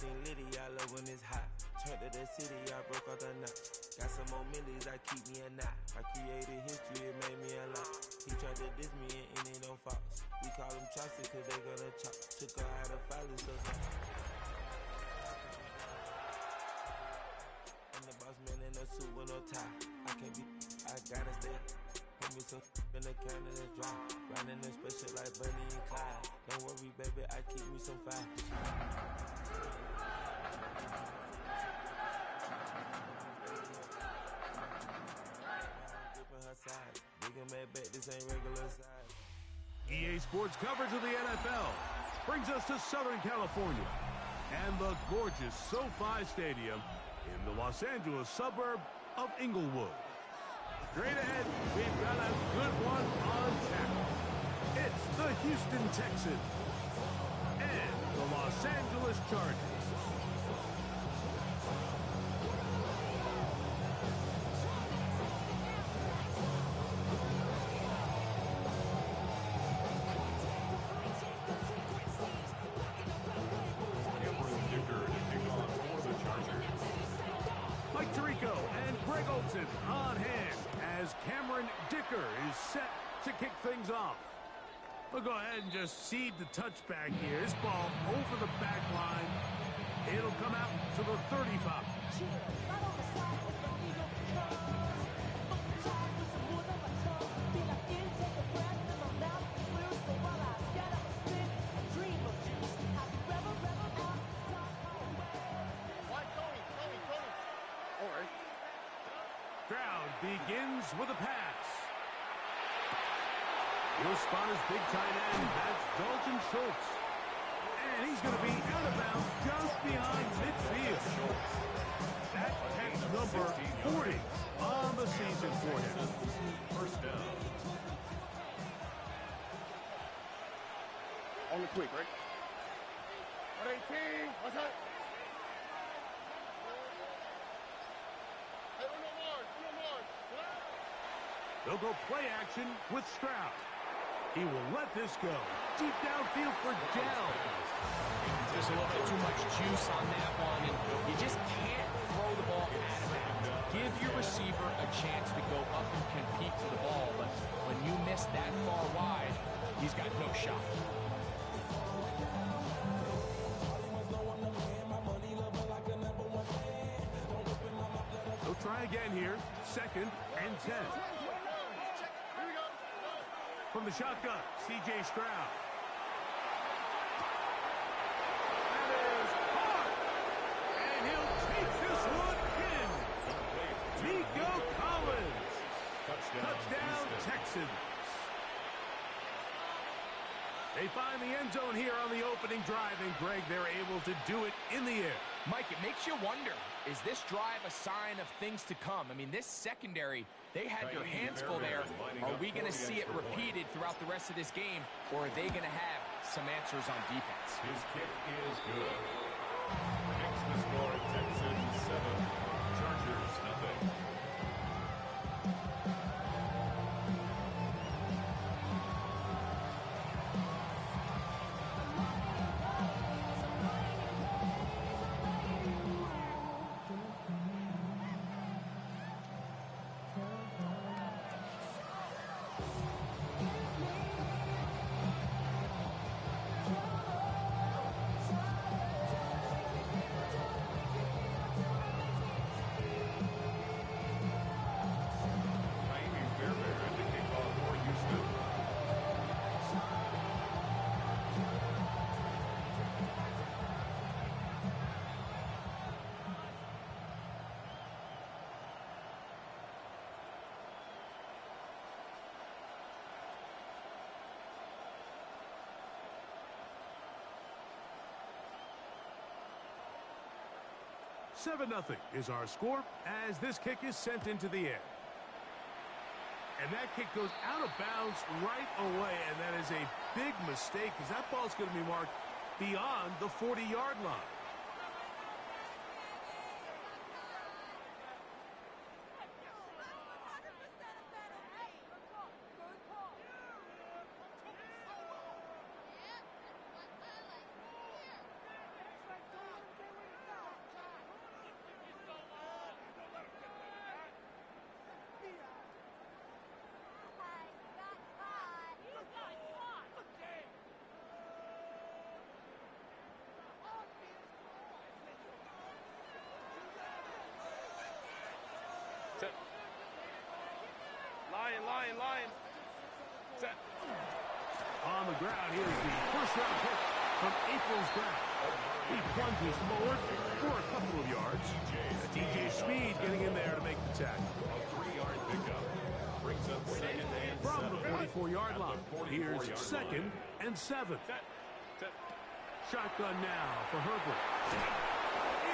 everything litty, I love when it's hot. Turned to the city, I broke out the knot. Got some more millies, I keep me a knot. I created history, it made me a lot. He tried to diss me and ended on Fox. We call him Chaucer cause they gonna chop. Took her out of follow, so I'm the boss man in a suit with no tie. I can't be, I gotta stay. Put me some in the can and it's dry. Riding in special like Bunny and Clyde. Don't worry, baby, I keep me some fire. Her side. Nigga mad back, this ain't regular size. EA Sports coverage of the NFL brings us to Southern California and the gorgeous SoFi Stadium in the Los Angeles suburb of Inglewood. Straight ahead, we've got a good one on tap. It's the Houston Texans and the Los Angeles Chargers. Mike Tirico and Greg Olsen on hand as Cameron Dicker is set to kick things off. We'll go ahead and just seed the touchback here. This ball over the back line. It'll come out to the 35. Stroud begins with a pass. He'll spot his big tight end. That's Dalton Schultz. And he's going to be out of bounds just behind midfield. That catch number 40 on the season for him. First down. On the quick, right? 18. What's up? They'll go play action with Stroud. He will let this go. Deep downfield for Dell. There's a little bit too much juice on that one, and you just can't throw the ball out of bounds. Give your receiver a chance to go up and compete for the ball, but when you miss that far wide, he's got no shot. They'll try again here. 2nd and 10. From the shotgun, C.J. Stroud. That is hard. And he'll take this one in. Nico Collins. Touchdown Texans. They find the end zone here on the opening drive, and Greg, they're able to do it in the air. Mike, it makes you wonder, is this drive a sign of things to come? I mean, this secondary, they had their hands full there. Are we going to see it repeated throughout the rest of this game, or are they going to have some answers on defense? His kick is good. Makes the score Texans 7, Chargers nothing. Seven 0 is our score as this kick is sent into the air. And that kick goes out of bounds right away, and that is a big mistake because that ball's going to be marked beyond the 40-yard line. Line. Set. On the ground, here's the first-round pick from April's draft. He plunges forward for a couple of yards. DJ Speed getting in there to make the tackle. A 3-yard pickup. Brings up second and From 7. the 44-yard line, here's second and 7. Set. Shotgun now for Herbert.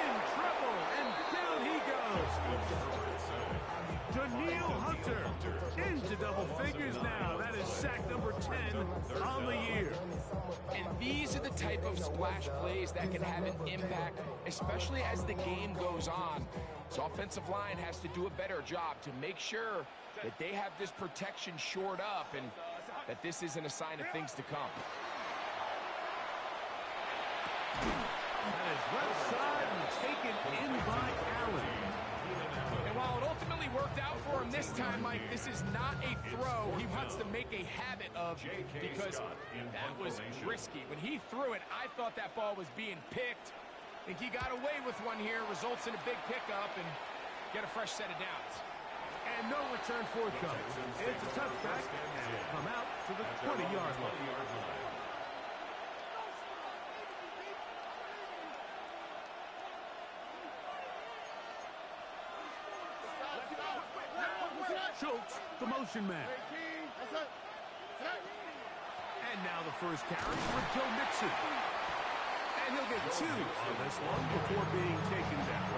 In trouble, and down he goes. Daniil Hunter into double figures now. That is sack number 10 on the year. And these are the type of splash plays that can have an impact, especially as the game goes on. So offensive line has to do a better job to make sure that they have this protection shored up and that this isn't a sign of things to come. That is left side and taken in by Allen. And while it ultimately worked out for him this time, Mike, this is not a throw he wants to make a habit of because that was risky. When he threw it, I thought that ball was being picked. I think he got away with one here, results in a big pickup and get a fresh set of downs. And no return forthcoming. It's a touchback and will come out to the 20-yard line. Schultz, the motion man. And now the first carry for Joe Mixon. And he'll get 2 on this one before being taken down.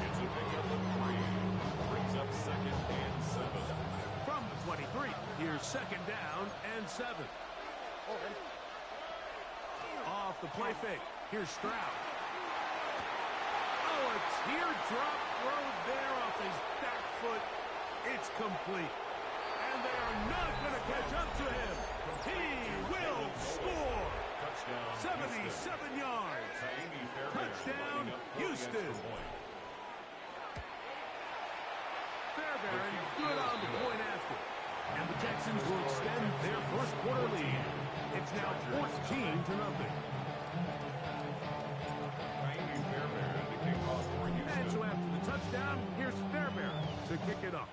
It's a pickup of 3. Brings up second and 7. From the 23, here's second down and 7. Off the play fake, here's Stroud. Oh, a teardrop throw there off his back foot. It's complete. And they are not going to catch up to him. He will score. 77 yards. Touchdown, Houston. Fairbairn good on the point after. And the Texans will extend their first quarter lead. It's now 14-0. And so after the touchdown, here's Fairbairn to kick it off.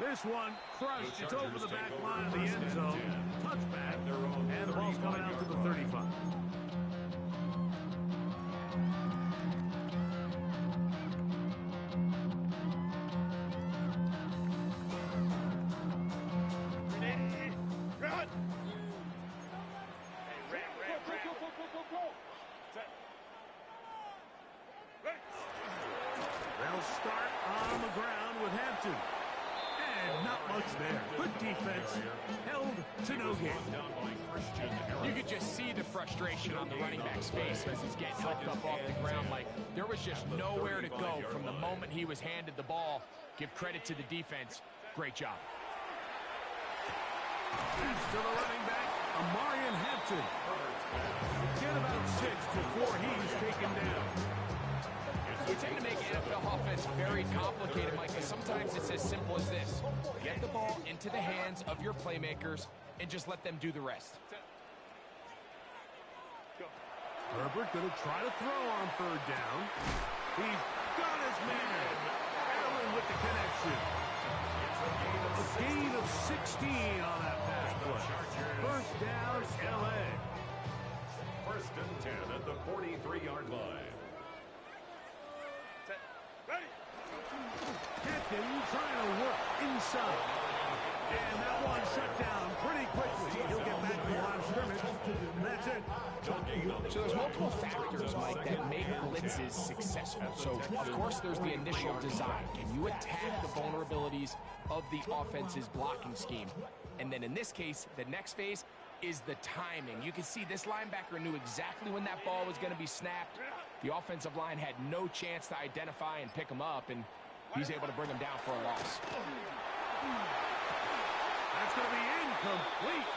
This one crushed. It's over the back line of the end zone. Touchback. And the ball's coming out to the 35. They'll start on the ground with Hampton. And not much there. Good defense. Held to no gain. You could just see the frustration on the running back's face as he's getting helped up off the ground. Like, there was just nowhere to go from the moment he was handed the ball. Give credit to the defense. Great job. That's to the running back, Amarian Hampton. Get about 6 before he's taken down. We tend to make NFL offense very complicated, Mike, because sometimes it's as simple as this. Get the ball into the hands of your playmakers and just let them do the rest. Herbert going to try to throw on third down. He's got his man. Allen with the connection. A gain of 16 on that pass play. First down, L.A. First and 10 at the 43-yard line. Hampton trying to work inside. And that one shut down pretty quickly. He'll get back to the line of scrimmage. And that's it. So there's multiple factors, Mike, that make blitzes successful. So, of course, there's the initial design. Can you attack the vulnerabilities of the offense's blocking scheme? And then in this case, the next phase is the timing. You can see this linebacker knew exactly when that ball was going to be snapped. The offensive line had no chance to identify and pick him up, and he's able to bring him down for a loss. That's going to be incomplete.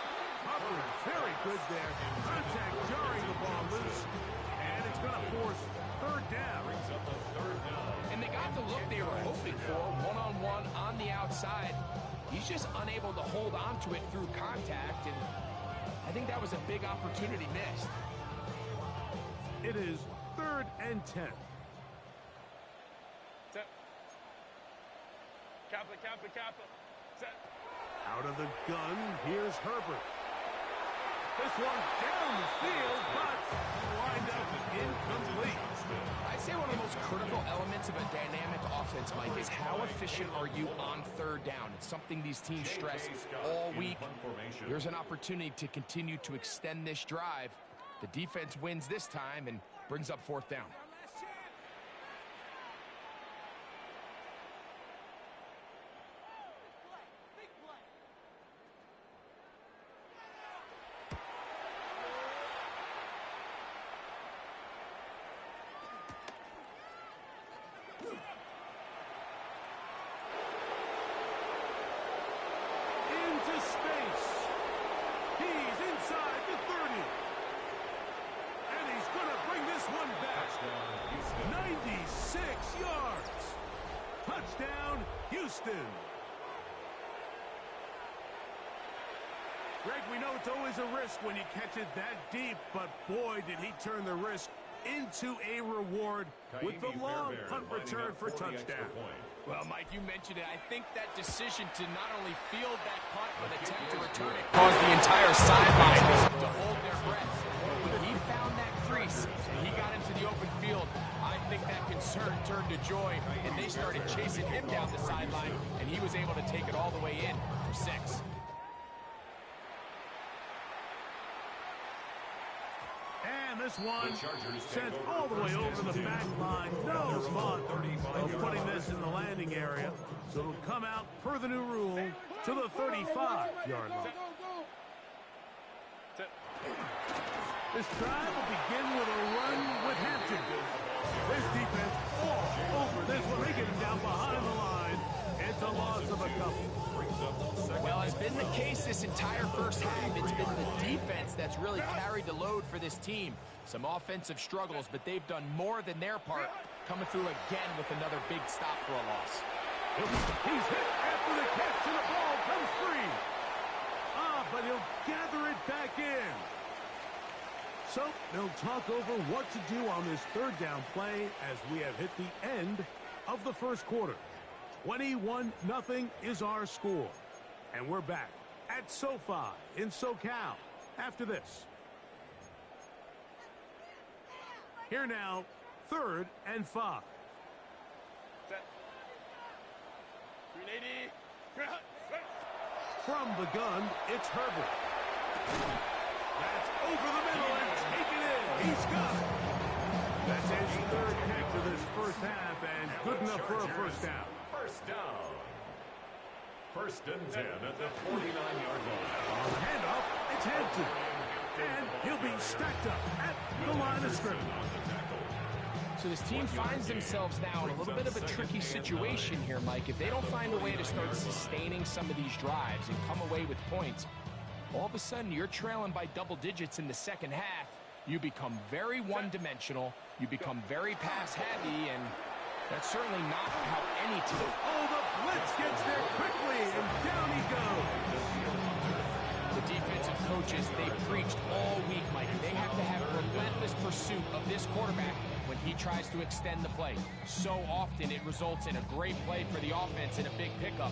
Hubbard, very good there. Contact jarring the ball loose. And it's going to force third down. And they got the look they were hoping for, one-on-one on the outside. He's just unable to hold on to it through contact, and I think that was a big opportunity missed. It is 3rd and 10. Kappa. Set. Out of the gun, here's Herbert. This one down the field, but wind up incomplete. I'd say one of the most critical elements of a dynamic offense, Mike, is how efficient are you on third down. It's something these teams stress all week. Here's an opportunity to continue to extend this drive. The defense wins this time and brings up fourth down. Into space. He's inside the 30. And he's going to bring this one back. 96 yards. Touchdown, Houston. Greg, we know it's always a risk when you catch it that deep, but boy, did he turn the risk into a reward with the long punt return for touchdown. Well, Mike, you mentioned it. I think that decision to not only field that punt but attempt to return it caused the entire sideline to hold their breath. When he found that crease and he got into the open field, I think that concern turned to joy, and they started chasing him down the sideline, and he was able to take it all the way in for 6. And this one sent all the way over the back line. No thought of putting this in the landing area. So it'll come out, per the new rule, to the 35-yard line. This drive will begin with a run with Hampton. This defense all over this one. They get him down behind the line. It's a loss of a couple. Well, it's been the case this entire first half. It's been the defense that's really carried the load for this team. Some offensive struggles, but they've done more than their part, coming through again with another big stop for a loss. He's hit after the catch, and the ball comes free. But he'll gather it back in. So they'll talk over what to do on this third down play as we have hit the end of the first quarter. 21-0 is our score. And we're back at SoFi in SoCal after this. Here now, 3rd and 5. Set. 380. From the gun, it's Herbert. That's over the middle and taken in. He's got it. That's his 3rd catch of this first half and good enough for a first down. First down. 1st and 10 at the 49-yard line. On the handoff, it's Hampton. And he'll be stacked up at the line of scrimmage. So this team finds themselves now in a little bit of a tricky situation here, Mike. If they don't find a way to start sustaining some of these drives and come away with points, all of a sudden you're trailing by double digits in the second half. You become very one-dimensional. You become very pass-heavy, and that's certainly not how any team... Oh, the blitz gets there quickly, and down he goes. The defensive coaches, they preached all week, Mike. They have to have relentless pursuit of this quarterback when he tries to extend the play. So often it results in a great play for the offense and a big pickup.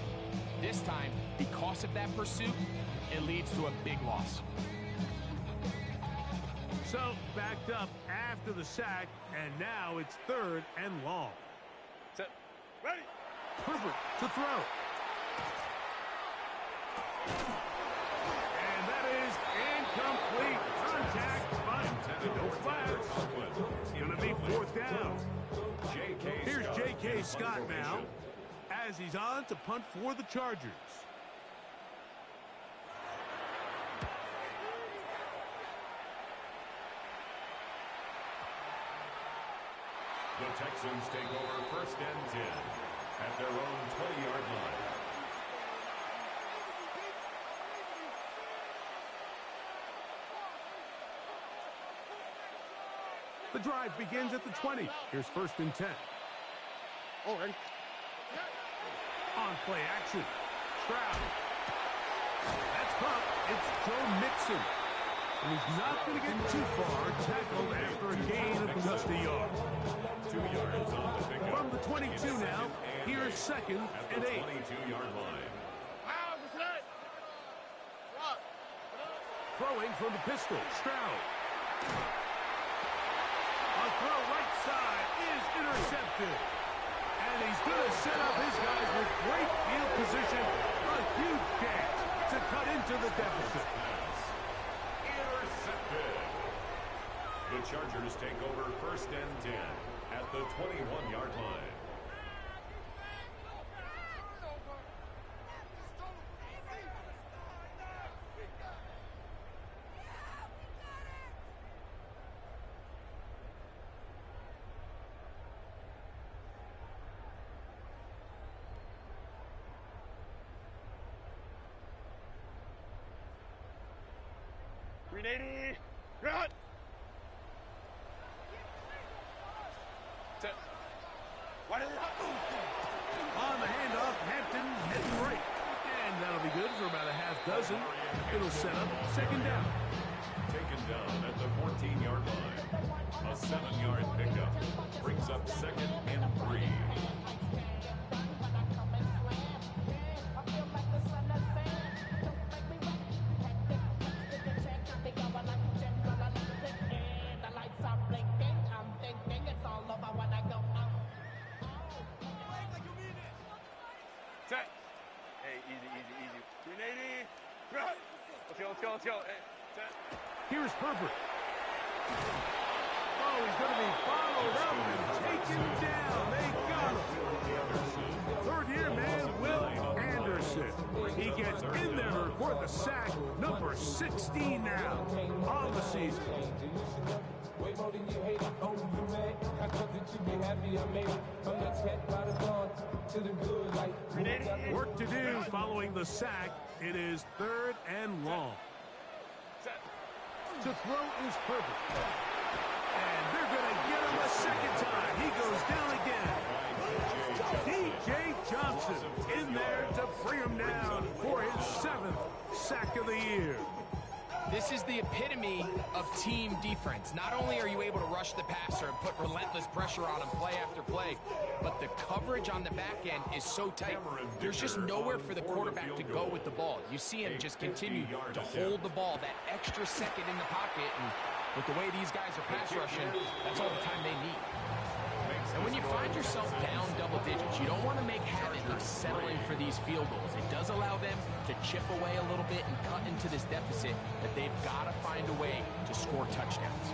This time, because of that pursuit, it leads to a big loss. So, backed up after the sack, and now it's 3rd and long. Set. Ready. Herbert to throw. And that is incomplete. Contact, but no flags. It's going to be 4th down. Here's J.K. Scott now as he's on to punt for the Chargers. The Texans take over 1st and 10 at their own 20-yard line. The drive begins at the 20. Here's 1st and 10. All right. On play action. Stroud. That's caught. It's Joe Mixon. And he's not going to get too far, tackled after a gain of just a yard. 2 yards on the pickup. From the 22 now, here's second at and the 8. 22-yard line. Throwing from the pistol, Stroud. A throw right side is intercepted. And he's going to set up his guys with great field position. A huge chance to cut into the deficit. Intercepted. The Chargers take over 1st and 10 at the 21-yard line. Green run! Set. Why did On the handoff, Hampton heading right. And that'll be good for about a half dozen. It'll set up second down. Taken down at the 14-yard line. A 7-yard pickup brings up 2nd and 3. Set. Hey, easy. Green run! Let's go. Hey, set. Here's Herbert. Oh, he's going to be followed up and taken down. They got him. Third year man, Will Anderson. He gets in there to record the sack. Number 16 now on the season. Work to do following the sack. It is 3rd and long. Set. To throw is Herbert. And they're going to get him a second time. He goes down again. D.J. Johnson in there to bring him down for his 7th sack of the year. This is the epitome of team defense. Not only are you able to rush the passer and put relentless pressure on him play after play, but the coverage on the back end is so tight. There's just nowhere for the quarterback to go with the ball. You see him just continue to hold the ball that extra second in the pocket, and with the way these guys are pass rushing, that's all the time they need. And when you find yourself down double digits, you don't want to make habit of settling for these field goals. It does allow them to chip away a little bit and cut into this deficit, but they've got to find a way to score touchdowns.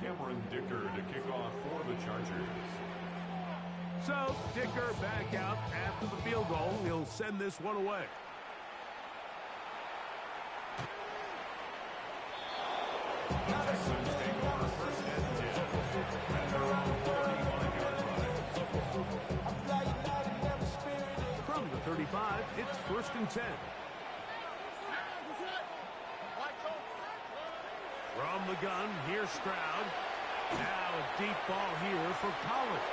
Cameron Dicker to kick off for the Chargers. So Dicker back out after the field goal. He'll send this one away. Texans take over 1st and 10 at around the 31-yard line. From the 35, it's 1st and 10. From the gun, here's Stroud. Now a deep ball here for Collins.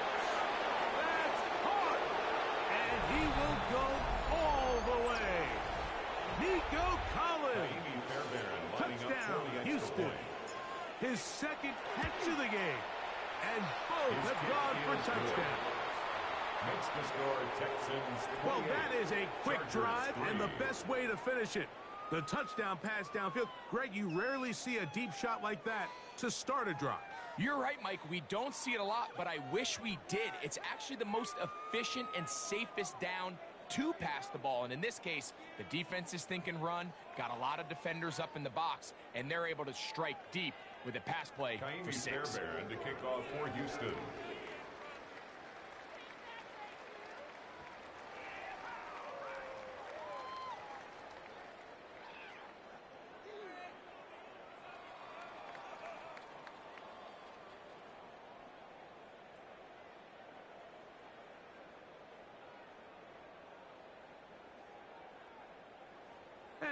That's caught! And he will go all the way. Nico Collins. Touchdown, Houston. His 2nd catch of the game. And both have gone for touchdowns. Makes the score Texans 28. Well, that is a quick Chargers drive 3. and the best way to finish it. The touchdown pass downfield. Greg, you rarely see a deep shot like that to start a drive. You're right, Mike. We don't see it a lot, but I wish we did. It's actually the most efficient and safest down to pass the ball. And in this case, the defense is thinking run, got a lot of defenders up in the box, and they're able to strike deep with a pass play for 6. Fairbairn to kick off for Houston.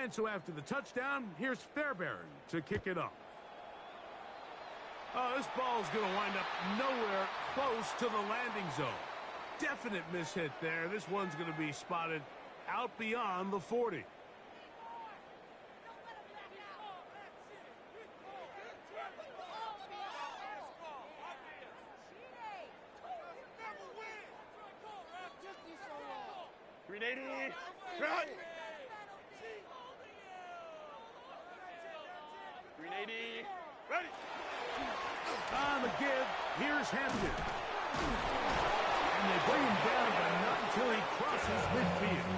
And so after the touchdown, here's Fairbairn to kick it off. Oh, this ball's going to wind up nowhere close to the landing zone. Definite mishit there. This one's going to be spotted out beyond the 40. Run! 380. Ready! On the give, here's Hampton. And they bring him down, but not until he crosses midfield.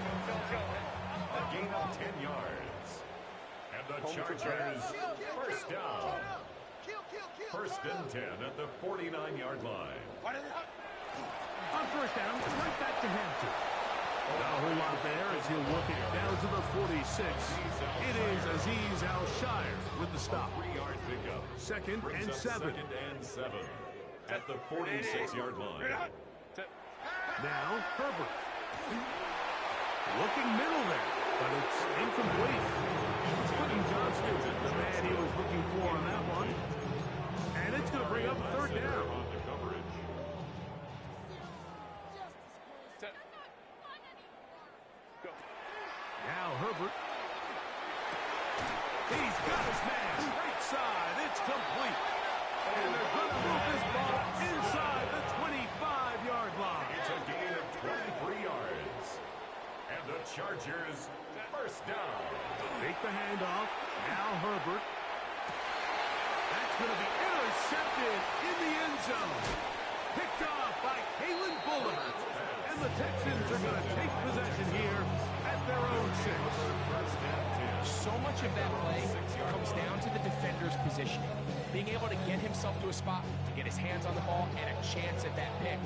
A gain of 10 yards. And the Chargers, first down. First and 10 at the 49-yard line. On first down, right back to Hampton. Not a whole lot there as he'll work it down to the 46. It is Azeez Al-Shire with the stop. 3-yard pickup. Second and 7. Second and 7 at the 46-yard line. Now Herbert. Looking middle there, but it's incomplete. Quentin Johnston, the man he was looking for on that one. And it's going to bring up third down. Now Herbert. He's got his man. Right side. It's complete. And they're going to move this ball inside the 25-yard line. It's a gain of 23 yards. And the Chargers, first down. Make the handoff. Now Herbert. That's going to be intercepted in the end zone. Picked off by Kalen Bullard. And the Texans are going to take possession here at their own 6. So much of that play comes down to the defender's positioning. Being able to get himself to a spot, to get his hands on the ball, and a chance at that pick.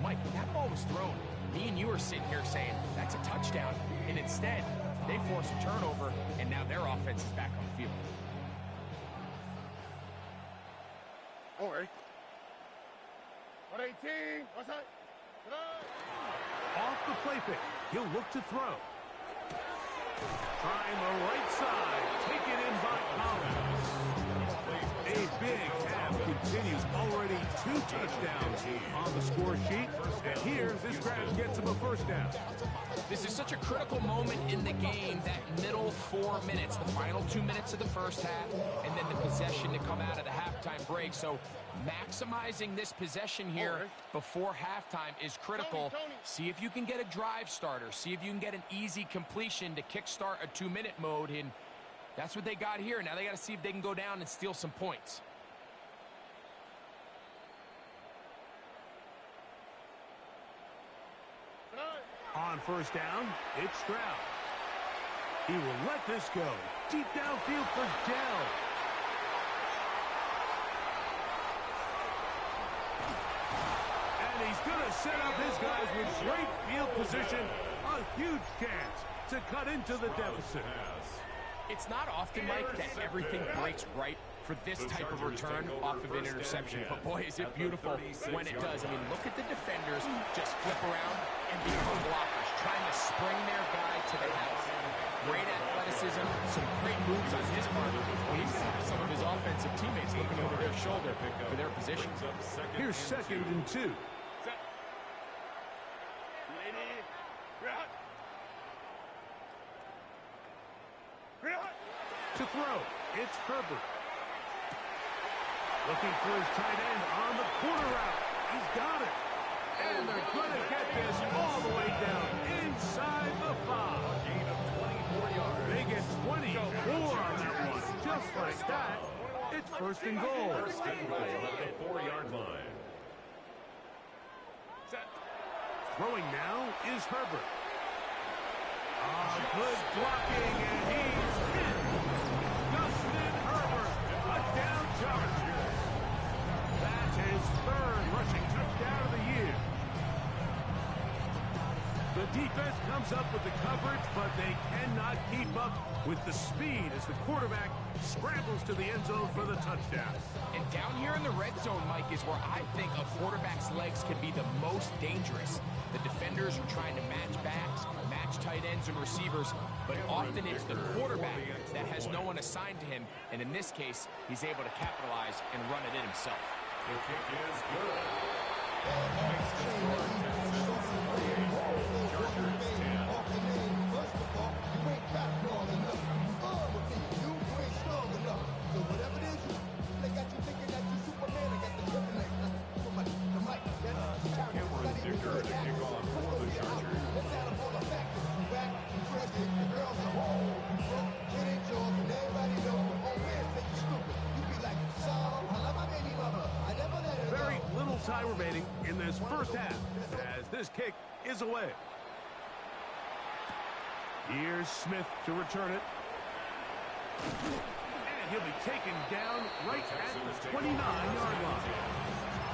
Mike, when that ball was thrown, me and you are sitting here saying, that's a touchdown. And instead, they force a turnover, and now their offense is back on the field. Don't worry. 118. What's that? Off the play fake. He'll look to throw. Trying the right side. Taken in by Collins. A big half continues. Already 2 touchdowns on the score sheet. And here, this grab gets him a first down. This is such a critical moment in the game, that middle 4 minutes, the final 2 minutes of the first half, and then the possession to come out of the halftime break. So maximizing this possession here before halftime is critical. See if you can get a drive starter. See if you can get an easy completion to kickstart a 2-minute mode. And that's what they got here. Now they got to see if they can go down and steal some points. On first down, it's Stroud. He will let this go. Deep downfield for Dell. And he's going to set up his guys with great field position. A huge chance to cut into the deficit. It's not often, Mike, that everything breaks right for this type of return off of an interception. But boy, is it beautiful when it does. I mean, look at the defenders just flip around and become blockers, trying to spring their guy to the house. Great athleticism, some great moves on his part. Well, he's going to have some of his offensive teammates looking over their shoulder for their positions. Here's second and 2. To throw, it's Herbert. Looking for his tight end on the corner route. He's got it. And they're going to get this all the way down inside the 5. Gain of 24 yards. They get 24 on that one. Just like that, it's first and goal. First and goal at the 4-yard line. Throwing now is Herbert. Good blocking, and he's hit. Justin Herbert, a down charger. That's his 3rd rushing touchdown of the year. The defense comes up with the coverage, but they cannot keep up with the speed as the quarterback scrambles to the end zone for the touchdown. And down here in the red zone, Mike, is where I think a quarterback's legs can be the most dangerous. The defenders are trying to match backs, match tight ends and receivers, but often it's the quarterback that has no one assigned to him, and in this case, he's able to capitalize and run it in himself. The kick is good. Makes the score Texans 38, Chargers 10. First of all, you ain't got long enough. You ain't strong enough. So whatever it is, they got you thinking that you Superman. I got the triple X. Cameron Dicker to kick off for the Chargers. Let's add up all the factors. You back, you dressed, the girls are home. You broke, it ain't yours, and everybody knows. Oh man, say you stupid. You be like, so, I love my baby mama. I never let her Very go. little time remaining in this first half as this kick is away. Here's Smith to return it. And he'll be taken down right at the 29-yard line.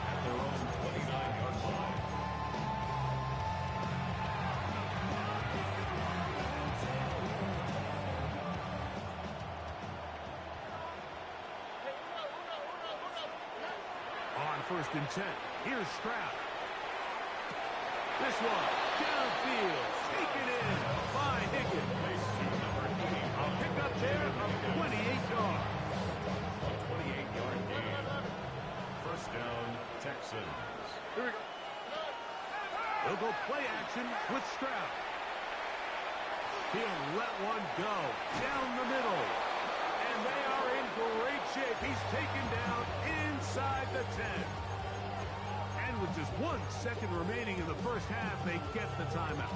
At their own 29-yard line. On 1st and 10, here's Stroud. This one, downfield, taken in by Higgins. A pickup there of 28 yards. A 28-yard gain. First down, Texans. He'll go play action with Stroud. He'll let one go down the middle. And they are in great shape. He's taken down inside the 10. And with just 1 second remaining in the first half, they get the timeout.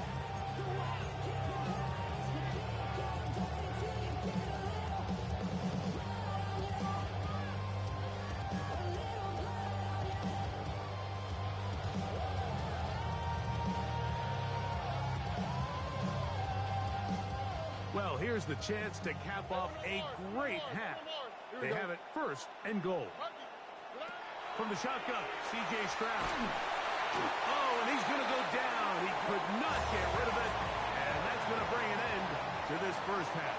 Well, here's the chance to cap off a great half. They have it 1st and goal. From the shotgun, C.J. Stroud. Oh, and he's going to go down. He could not get rid of it. And that's going to bring an end to this first half.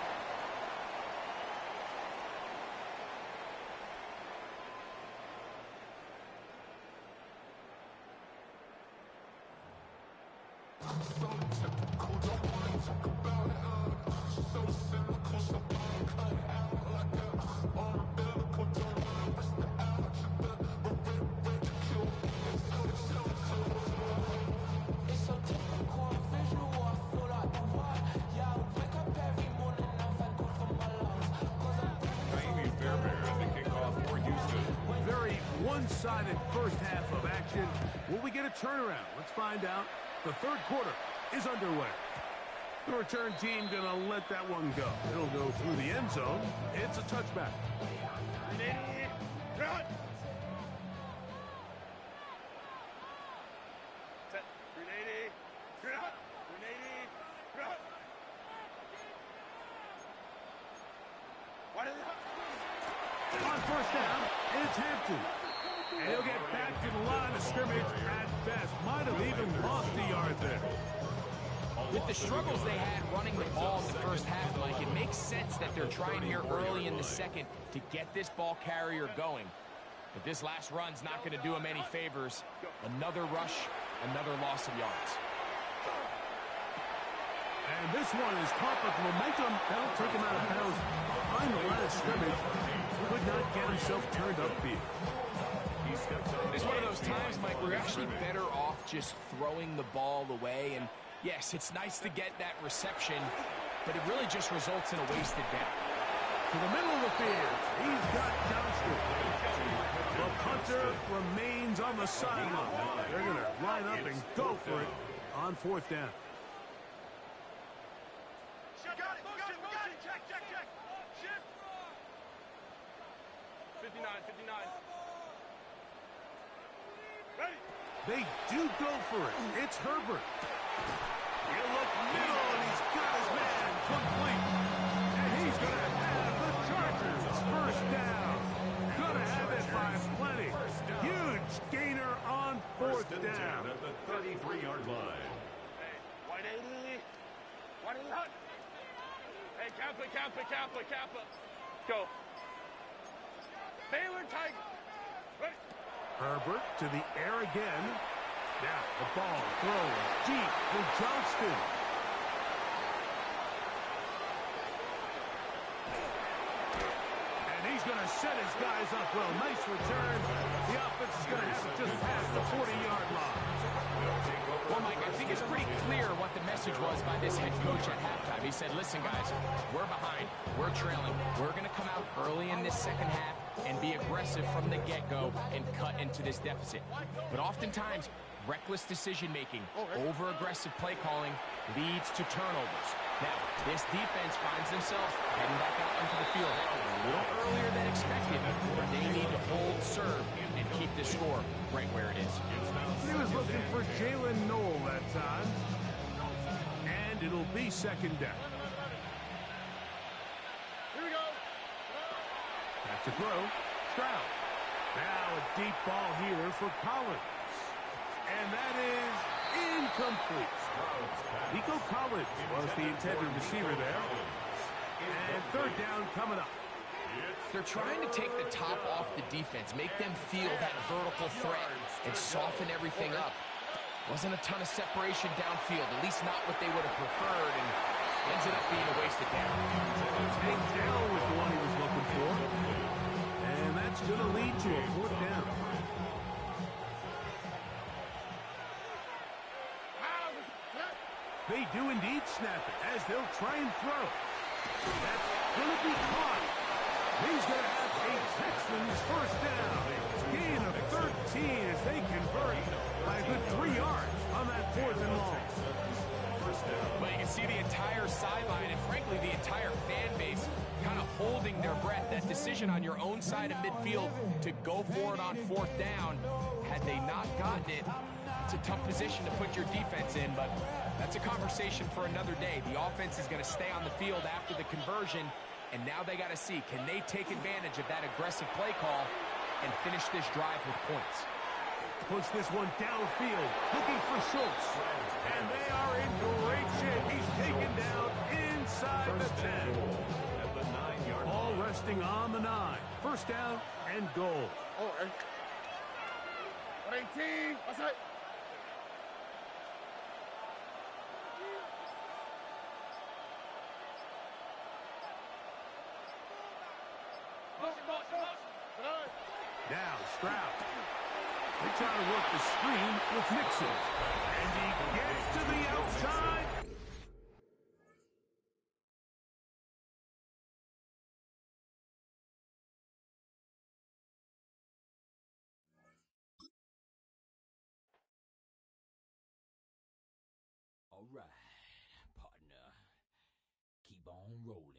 One-sided first half of action. Will we get a turnaround? Let's find out. The 3rd quarter is underway. The return team going to let that one go. It'll go through the end zone. It's a touchback. Run! Set. 380. Run! 380. Run! What is it? On 1st down, it's Hampton. And he'll get back to the line of scrimmage at best. Might have even lost a yard there. With the struggles they had running the ball in the first half, Mike, it makes sense that they're trying here early in the second to get this ball carrier going. But this last run's not going to do him any favors. Another rush, another loss of yards. And this one is caught with momentum. That'll take him out of bounds behind the line of scrimmage. Could not get himself turned upfield. It's one of those times, Mike, where you're actually better off just throwing the ball away. And yes, it's nice to get that reception, but it really just results in a wasted down. To the middle of the field, he's got Johnston. The punter remains on the sideline. They're going to line up and go for it on 4th down. Got it. Check. Shift. 59. Ready. They do go for it. It's Herbert. He'll look middle, and he's got his man complete. And he's going to have the Chargers 1st down. Going to have it by plenty. Huge gainer on 4th down. At the 33-yard line. Hey, 180. 180. Hey, Kappa. Let's go. Baylor Tiger. Ready. Herbert to the air again. Now the ball thrown deep for Johnston. And he's going to set his guys up well. Nice return. The offense is going to have to just pass the 40-yard line. Well, Mike, I think it's pretty clear what the message was by this head coach at halftime. He said, listen, guys, we're behind. We're trailing. We're going to come out early in this second half and be aggressive from the get-go and cut into this deficit. But oftentimes, reckless decision-making, over-aggressive play calling leads to turnovers. Now, this defense finds themselves heading back out onto the field a little earlier than expected, but they need to hold serve and keep the score right where it is. He was looking for Jalen Noel that time. And it'll be second down. Here we go. Back to throw. Stroud. Now a deep ball here for Collins. And that is incomplete. Nico Collins was the intended receiver there. And third down coming up. They're trying to take the top off the defense, make them feel that vertical threat, and soften everything up. Wasn't a ton of separation downfield, at least not what they would have preferred, and ended up being a wasted down. Tank down was the one he was looking for. And that's going to lead to a fourth down. They do indeed snap it as they'll try and throw. That's going to be caught. He's going to have a Texans first down. Gain of 13 as they convert by a good 3 yards on that fourth and long. But you can see the entire sideline and, frankly, the entire fan base kind of holding their breath. That decision on your own side of midfield to go for it on fourth down, had they not gotten it, it's a tough position to put your defense in, but that's a conversation for another day. The offense is going to stay on the field after the conversion, and now they got to see, can they take advantage of that aggressive play call and finish this drive with points? Push this one downfield, looking for Schultz. And they are in great shape. He's taken down inside the 10. At the 9-yard line. Ball resting on the 9. First down and goal. Oh, 18. What's that? Now Stroud. They try to work the screen with Nixon. And he gets to the outside. All right, partner. Keep on rolling.